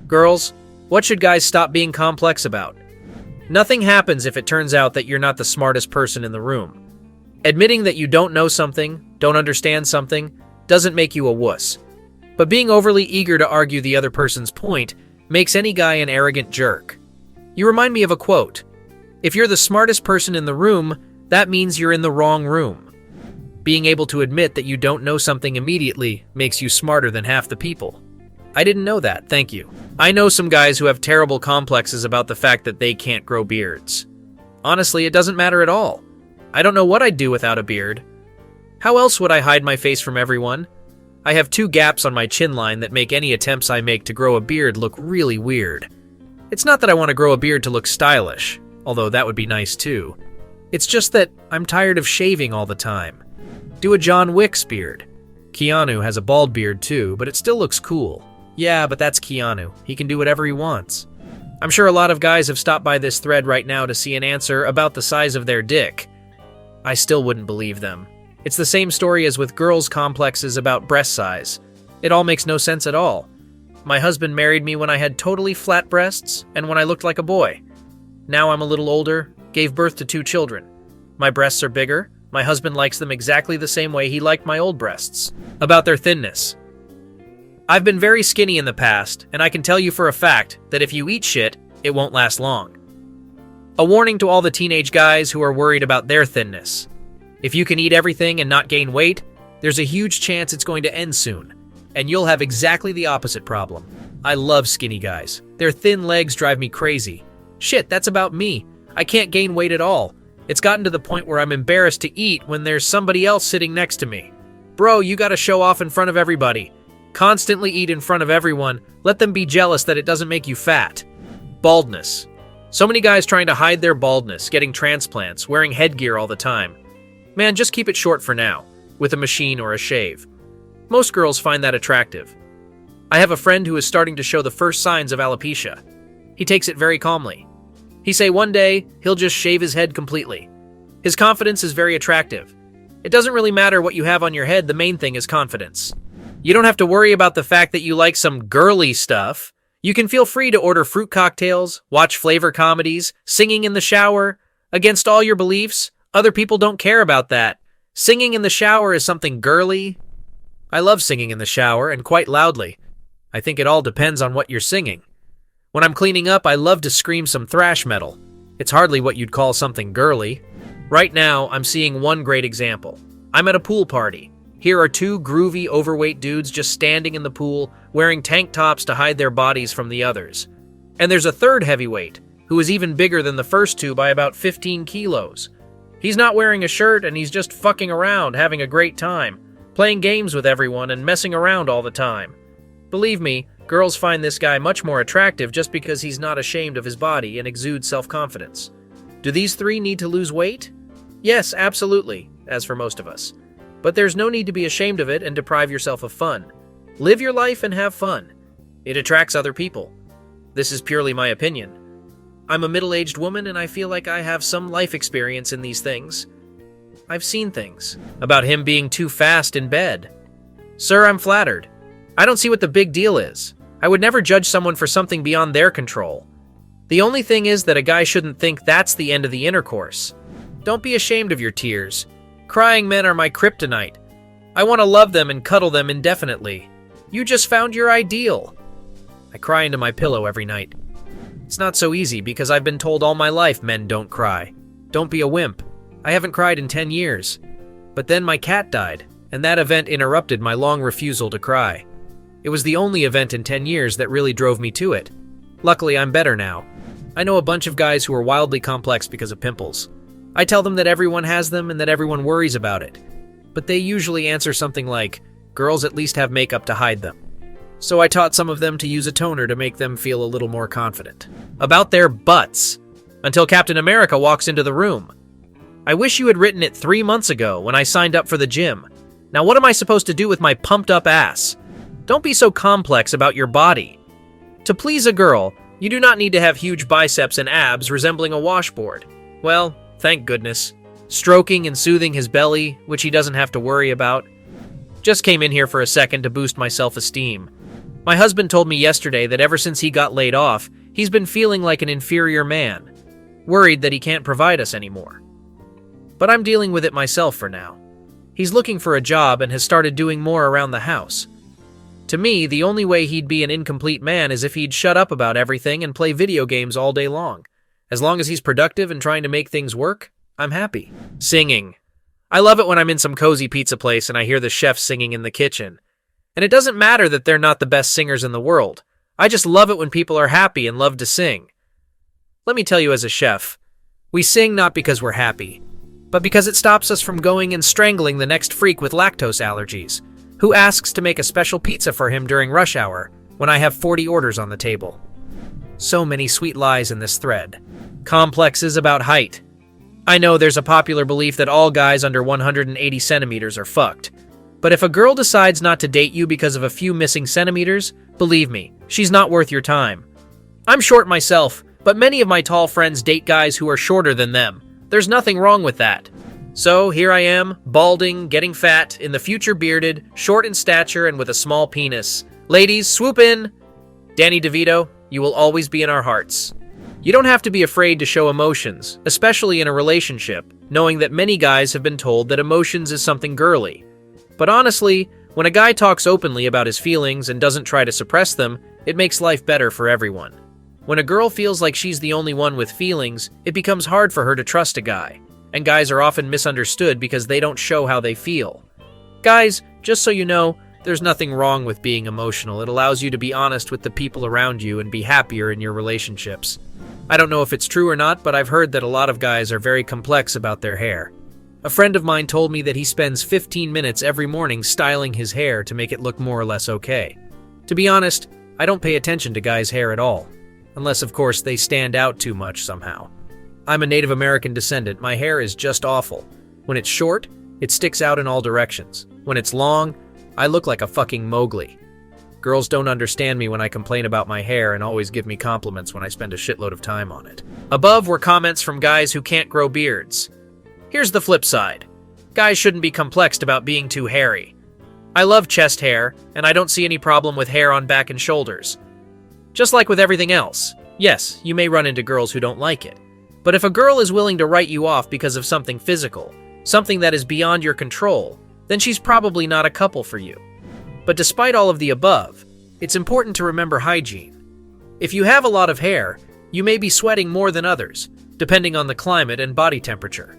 Girls, what should guys stop being complex about? Nothing happens if it turns out that you're not the smartest person in the room. Admitting that you don't know something, don't understand something, doesn't make you a wuss. But being overly eager to argue the other person's point makes any guy an arrogant jerk. You remind me of a quote. If you're the smartest person in the room, that means you're in the wrong room. Being able to admit that you don't know something immediately makes you smarter than half the people. I didn't know that, thank you. I know some guys who have terrible complexes about the fact that they can't grow beards. Honestly, it doesn't matter at all. I don't know what I'd do without a beard. How else would I hide my face from everyone? I have 2 gaps on my chin line that make any attempts I make to grow a beard look really weird. It's not that I want to grow a beard to look stylish, although that would be nice too. It's just that I'm tired of shaving all the time. Do a John Wick's beard. Keanu has a bald beard too, but it still looks cool. Yeah, but that's Keanu. He can do whatever he wants. I'm sure a lot of guys have stopped by this thread right now to see an answer about the size of their dick. I still wouldn't believe them. It's the same story as with girls' complexes about breast size. It all makes no sense at all. My husband married me when I had totally flat breasts and when I looked like a boy. Now I'm a little older, gave birth to 2 children. My breasts are bigger. My husband likes them exactly the same way he liked my old breasts. About their thinness. I've been very skinny in the past, and I can tell you for a fact that if you eat shit, it won't last long. A warning to all the teenage guys who are worried about their thinness. If you can eat everything and not gain weight, there's a huge chance it's going to end soon, and you'll have exactly the opposite problem. I love skinny guys. Their thin legs drive me crazy. Shit, that's about me. I can't gain weight at all. It's gotten to the point where I'm embarrassed to eat when there's somebody else sitting next to me. Bro, you gotta show off in front of everybody. Constantly eat in front of everyone. Let them be jealous that it doesn't make you fat. Baldness. So many guys trying to hide their baldness, getting transplants, wearing headgear all the time. Man, just keep it short for now, with a machine or a shave. Most girls find that attractive. I have a friend who is starting to show the first signs of alopecia. He takes it very calmly. He say one day, he'll just shave his head completely. His confidence is very attractive. It doesn't really matter what you have on your head, the main thing is confidence. You don't have to worry about the fact that you like some girly stuff. You can feel free to order fruit cocktails, watch flavor comedies, singing in the shower. Against all your beliefs, other people don't care about that. Singing in the shower is something girly. I love singing in the shower, and quite loudly. I think it all depends on what you're singing. When I'm cleaning up, I love to scream some thrash metal. It's hardly what you'd call something girly. Right now, I'm seeing one great example. I'm at a pool party. Here are 2 groovy, overweight dudes just standing in the pool, wearing tank tops to hide their bodies from the others. And there's a third heavyweight, who is even bigger than the first 2 by about 15 kilos. He's not wearing a shirt and he's just fucking around, having a great time, playing games with everyone and messing around all the time. Believe me, girls find this guy much more attractive just because he's not ashamed of his body and exudes self-confidence. Do these 3 need to lose weight? Yes, absolutely, as for most of us. But there's no need to be ashamed of it and deprive yourself of fun. Live your life and have fun. It attracts other people. This is purely my opinion. I'm a middle-aged woman and I feel like I have some life experience in these things. I've seen things about him being too fast in bed. Sir, I'm flattered. I don't see what the big deal is. I would never judge someone for something beyond their control. The only thing is that a guy shouldn't think that's the end of the intercourse. Don't be ashamed of your tears. Crying men are my kryptonite. I want to love them and cuddle them indefinitely. You just found your ideal. I cry into my pillow every night. It's not so easy because I've been told all my life men don't cry. Don't be a wimp. I haven't cried in 10 years. But then my cat died, and that event interrupted my long refusal to cry. It was the only event in 10 years that really drove me to it. Luckily, I'm better now. I know a bunch of guys who are wildly complex because of pimples. I tell them that everyone has them and that everyone worries about it. But they usually answer something like, girls at least have makeup to hide them. So I taught some of them to use a toner to make them feel a little more confident. About their butts. Until Captain America walks into the room. I wish you had written it 3 months ago when I signed up for the gym. Now what am I supposed to do with my pumped up ass? Don't be so complex about your body. To please a girl, you do not need to have huge biceps and abs resembling a washboard. Well, thank goodness. Stroking and soothing his belly, which he doesn't have to worry about. Just came in here for a second to boost my self-esteem. My husband told me yesterday that ever since he got laid off, he's been feeling like an inferior man, worried that he can't provide us anymore. But I'm dealing with it myself for now. He's looking for a job and has started doing more around the house. To me, the only way he'd be an incomplete man is if he'd shut up about everything and play video games all day long. As long as he's productive and trying to make things work, I'm happy. Singing. I love it when I'm in some cozy pizza place and I hear the chef singing in the kitchen. And it doesn't matter that they're not the best singers in the world. I just love it when people are happy and love to sing. Let me tell you, as a chef, we sing not because we're happy, but because it stops us from going and strangling the next freak with lactose allergies, who asks to make a special pizza for him during rush hour when I have 40 orders on the table. So many sweet lies in this thread. Complexes about height. I know there's a popular belief that all guys under 180 centimeters are fucked. But if a girl decides not to date you because of a few missing centimeters, believe me, she's not worth your time. I'm short myself, but many of my tall friends date guys who are shorter than them. There's nothing wrong with that. So here I am, balding, getting fat, in the future bearded, short in stature, and with a small penis. Ladies, swoop in! Danny DeVito, you will always be in our hearts. You don't have to be afraid to show emotions, especially in a relationship, knowing that many guys have been told that emotions is something girly. But honestly, when a guy talks openly about his feelings and doesn't try to suppress them, it makes life better for everyone. When a girl feels like she's the only one with feelings, it becomes hard for her to trust a guy. And guys are often misunderstood because they don't show how they feel. Guys, just so you know, there's nothing wrong with being emotional. It allows you to be honest with the people around you and be happier in your relationships. I don't know if it's true or not, but I've heard that a lot of guys are very complex about their hair. A friend of mine told me that he spends 15 minutes every morning styling his hair to make it look more or less okay. To be honest, I don't pay attention to guys' hair at all. Unless, of course, they stand out too much somehow. I'm a Native American descendant. My hair is just awful. When it's short, it sticks out in all directions. When it's long, I look like a fucking Mowgli. Girls don't understand me when I complain about my hair and always give me compliments when I spend a shitload of time on it. Above were comments from guys who can't grow beards. Here's the flip side. Guys shouldn't be complexed about being too hairy. I love chest hair, and I don't see any problem with hair on back and shoulders. Just like with everything else, yes, you may run into girls who don't like it. But if a girl is willing to write you off because of something physical, something that is beyond your control, then she's probably not a couple for you. But despite all of the above, it's important to remember hygiene. If you have a lot of hair, you may be sweating more than others, depending on the climate and body temperature.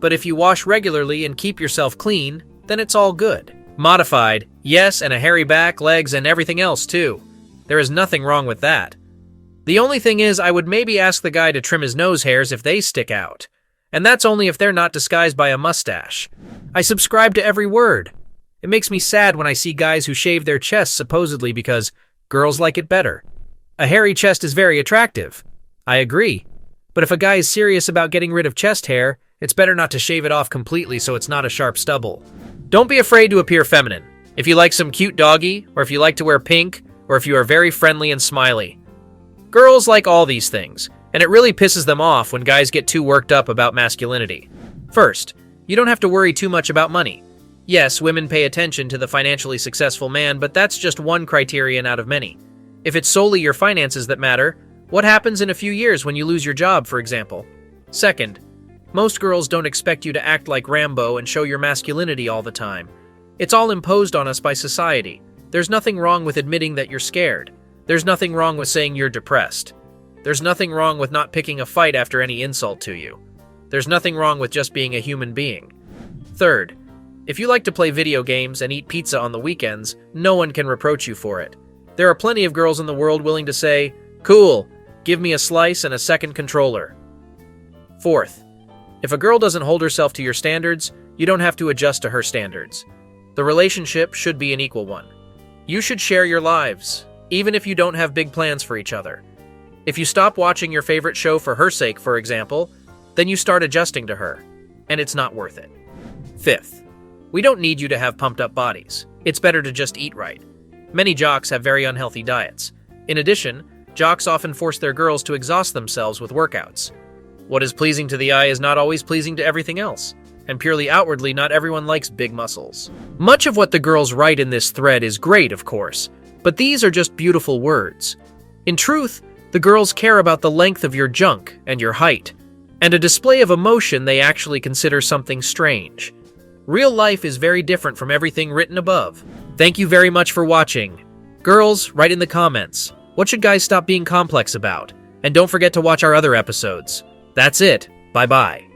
But if you wash regularly and keep yourself clean, then it's all good. Modified, yes, and a hairy back, legs, and everything else too. There is nothing wrong with that. The only thing is, I would maybe ask the guy to trim his nose hairs if they stick out. And that's only if they're not disguised by a mustache. I subscribe to every word. It makes me sad when I see guys who shave their chests supposedly because girls like it better. A hairy chest is very attractive. I agree. But if a guy is serious about getting rid of chest hair, it's better not to shave it off completely so it's not a sharp stubble. Don't be afraid to appear feminine. If you like some cute doggy, or if you like to wear pink, or if you are very friendly and smiley. Girls like all these things, and it really pisses them off when guys get too worked up about masculinity. First, you don't have to worry too much about money. Yes, women pay attention to the financially successful man, but that's just one criterion out of many. If it's solely your finances that matter, what happens in a few years when you lose your job, for example? Second, most girls don't expect you to act like Rambo and show your masculinity all the time. It's all imposed on us by society. There's nothing wrong with admitting that you're scared. There's nothing wrong with saying you're depressed. There's nothing wrong with not picking a fight after any insult to you. There's nothing wrong with just being a human being. Third, if you like to play video games and eat pizza on the weekends, no one can reproach you for it. There are plenty of girls in the world willing to say, "Cool, give me a slice and a second controller." Fourth, if a girl doesn't hold herself to your standards, you don't have to adjust to her standards. The relationship should be an equal one. You should share your lives, even if you don't have big plans for each other. If you stop watching your favorite show for her sake, for example, then you start adjusting to her, and it's not worth it. Fifth, we don't need you to have pumped up bodies. It's better to just eat right. Many jocks have very unhealthy diets. In addition, jocks often force their girls to exhaust themselves with workouts. What is pleasing to the eye is not always pleasing to everything else, and purely outwardly, not everyone likes big muscles. Much of what the girls write in this thread is great, of course, But these are just beautiful words. In truth, the girls care about the length of your junk and your height, and a display of emotion they actually consider something strange. Real life is very different from everything written above. Thank you very much for watching. Girls, write in the comments, what should guys stop being complex about? And don't forget to watch our other episodes. That's it. Bye-bye.